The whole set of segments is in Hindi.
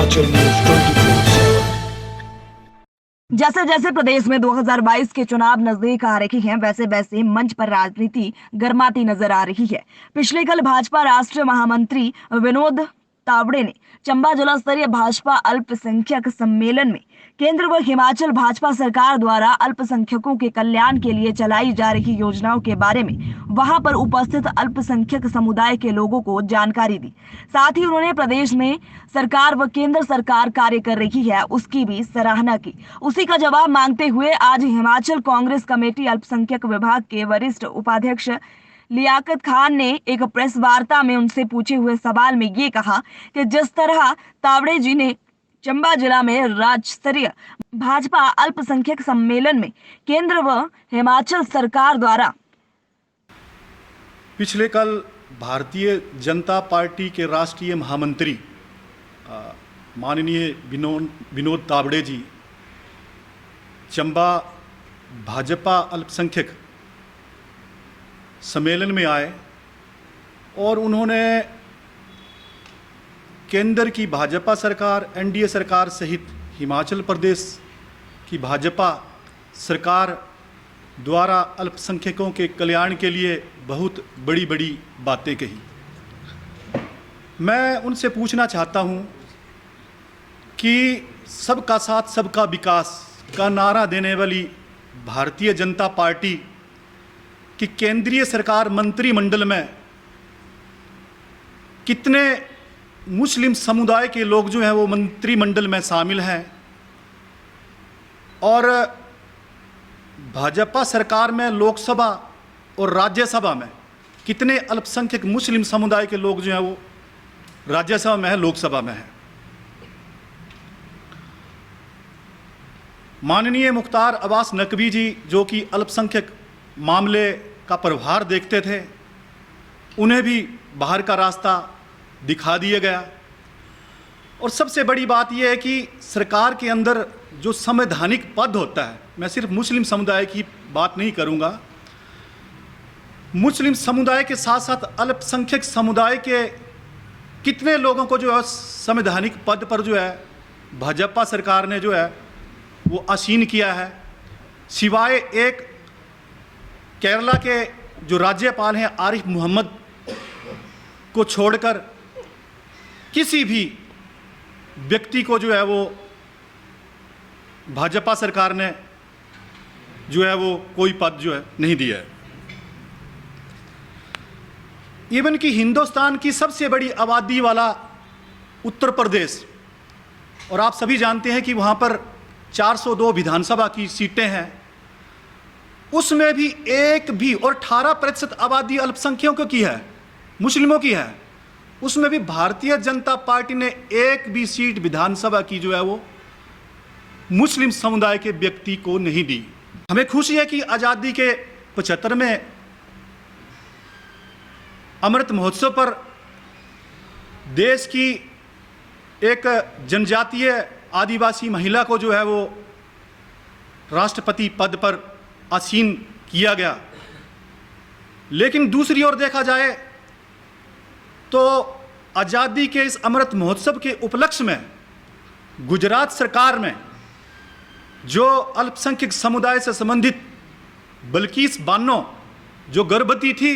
हिमाचल न्यूज 24/7। जैसे जैसे प्रदेश में 2022 के चुनाव नजदीक आ रही हैं, वैसे वैसे मंच पर राजनीति गर्माती नजर आ रही है। पिछले कल भाजपा राष्ट्रीय महामंत्री विनोद तावड़े ने चंबा जिला स्तरीय भाजपा अल्पसंख्यक सम्मेलन में केंद्र व हिमाचल भाजपा सरकार द्वारा अल्पसंख्यकों के कल्याण के लिए चलाई जा रही योजनाओं के बारे में वहां पर उपस्थित अल्पसंख्यक समुदाय के लोगों को जानकारी दी। साथ ही उन्होंने प्रदेश में सरकार व केंद्र सरकार कार्य कर रही है उसकी भी सराहना की। उसी का जवाब मांगते हुए आज हिमाचल कांग्रेस कमेटी अल्पसंख्यक विभाग के वरिष्ठ उपाध्यक्ष लियाकत खान ने एक प्रेस वार्ता में उनसे पूछे हुए सवाल में ये कहा कि जिस तरह तावड़े जी ने चंबा जिला में राज्य स्तरीय भाजपा अल्पसंख्यक सम्मेलन में केंद्र व हिमाचल सरकार द्वारा पिछले कल भारतीय जनता पार्टी के राष्ट्रीय महामंत्री माननीय विनोद तावड़े जी चंबा भाजपा अल्पसंख्यक सम्मेलन में आए और उन्होंने केंद्र की भाजपा सरकार, एनडीए सरकार सहित हिमाचल प्रदेश की भाजपा सरकार द्वारा अल्पसंख्यकों के कल्याण के लिए बहुत बड़ी बड़ी बातें कही। मैं उनसे पूछना चाहता हूं कि सबका साथ सबका विकास का नारा देने वाली भारतीय जनता पार्टी कि केंद्रीय सरकार मंत्रिमंडल में कितने मुस्लिम समुदाय के लोग जो हैं वो मंत्रिमंडल में शामिल हैं और भाजपा सरकार में लोकसभा और राज्यसभा में कितने अल्पसंख्यक मुस्लिम समुदाय के लोग जो हैं वो राज्यसभा में है, लोकसभा में है। माननीय मुख्तार अब्बास नकवी जी जो कि अल्पसंख्यक मामले का प्रभार देखते थे, उन्हें भी बाहर का रास्ता दिखा दिया गया। और सबसे बड़ी बात यह है कि सरकार के अंदर जो संवैधानिक पद होता है, मैं सिर्फ मुस्लिम समुदाय की बात नहीं करूंगा, मुस्लिम समुदाय के साथ साथ अल्पसंख्यक समुदाय के कितने लोगों को जो है संवैधानिक पद पर जो है भाजपा सरकार ने जो है वो आसीन किया है। सिवाय एक केरला के जो राज्यपाल हैं आरिफ मोहम्मद को छोड़कर किसी भी व्यक्ति को जो है वो भाजपा सरकार ने जो है वो कोई पद जो है नहीं दिया है। इवन कि हिंदुस्तान की सबसे बड़ी आबादी वाला उत्तर प्रदेश, और आप सभी जानते हैं कि वहाँ पर 402 विधानसभा की सीटें हैं, उसमें भी एक भी, और 18% आबादी अल्पसंख्यकों की है, मुस्लिमों की है, उसमें भी भारतीय जनता पार्टी ने एक भी सीट विधानसभा की जो है वो मुस्लिम समुदाय के व्यक्ति को नहीं दी। हमें खुशी है कि आज़ादी के 75वें अमृत महोत्सव पर देश की एक जनजातीय आदिवासी महिला को जो है वो राष्ट्रपति पद पर आसीन किया गया। लेकिन दूसरी ओर देखा जाए तो आज़ादी के इस अमृत महोत्सव के उपलक्ष्य में गुजरात सरकार में जो अल्पसंख्यक समुदाय से संबंधित बल्कीस बानो जो गर्भवती थी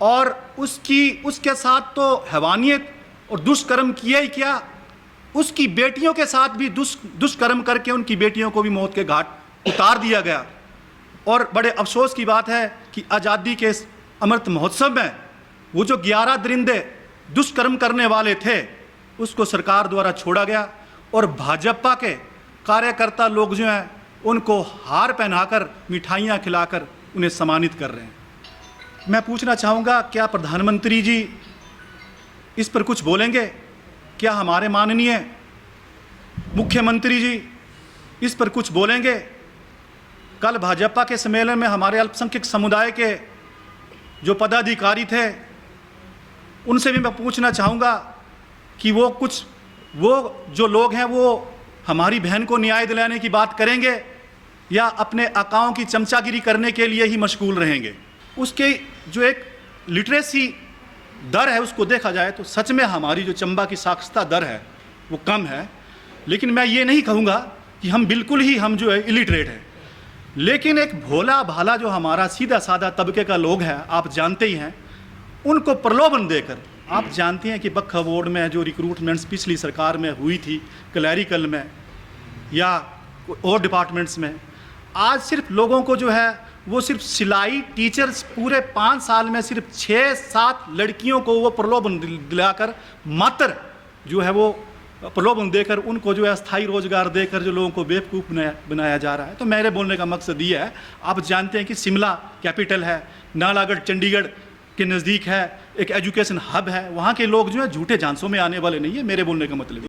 और उसके साथ तो हैवानियत और दुष्कर्म किया ही क्या, उसकी बेटियों के साथ भी दुष्कर्म करके उनकी बेटियों को भी मौत के घाट उतार दिया गया। और बड़े अफसोस की बात है कि आज़ादी के इस अमृत महोत्सव में वो जो 11 दरिंदे दुष्कर्म करने वाले थे उसको सरकार द्वारा छोड़ा गया और भाजपा के कार्यकर्ता लोग जो हैं उनको हार पहनाकर मिठाइयाँ खिलाकर उन्हें सम्मानित कर रहे हैं। मैं पूछना चाहूँगा, क्या प्रधानमंत्री जी इस पर कुछ बोलेंगे? क्या हमारे माननीय मुख्यमंत्री जी इस पर कुछ बोलेंगे? कल भाजपा के सम्मेलन में हमारे अल्पसंख्यक समुदाय के जो पदाधिकारी थे उनसे भी मैं पूछना चाहूँगा कि वो जो लोग हैं वो हमारी बहन को न्याय दिलाने की बात करेंगे या अपने आकाओं की चमचागिरी करने के लिए ही मशगूल रहेंगे। उसके जो एक लिटरेसी दर है उसको देखा जाए तो सच में हमारी जो चंबा की साक्षरता दर है वो कम है। लेकिन मैं ये नहीं कहूँगा कि हम बिल्कुल ही हम जो है इलिटरेट हैं, लेकिन एक भोला भाला जो हमारा सीधा साधा तबके का लोग है, आप जानते ही हैं, उनको प्रलोभन देकर, आप जानते हैं कि बख्खा वार्ड में जो रिक्रूटमेंट्स पिछली सरकार में हुई थी, क्लैरिकल में या और डिपार्टमेंट्स में, आज सिर्फ लोगों को जो है वो सिर्फ सिलाई टीचर्स पूरे 5 साल में सिर्फ 6-7 लड़कियों को वो प्रलोभन दिलाकर, मात्र जो है वो प्रलोभन देकर उनको जो है अस्थायी रोजगार देकर जो लोगों को बेवकूफ़ बनाया जा रहा है। तो मेरे बोलने का मकसद ये है, आप जानते हैं कि शिमला कैपिटल है, नालागढ़ चंडीगढ़ के नज़दीक है, एक एजुकेशन हब है, वहाँ के लोग जो है झूठे झांसों में आने वाले नहीं है। मेरे बोलने का मतलब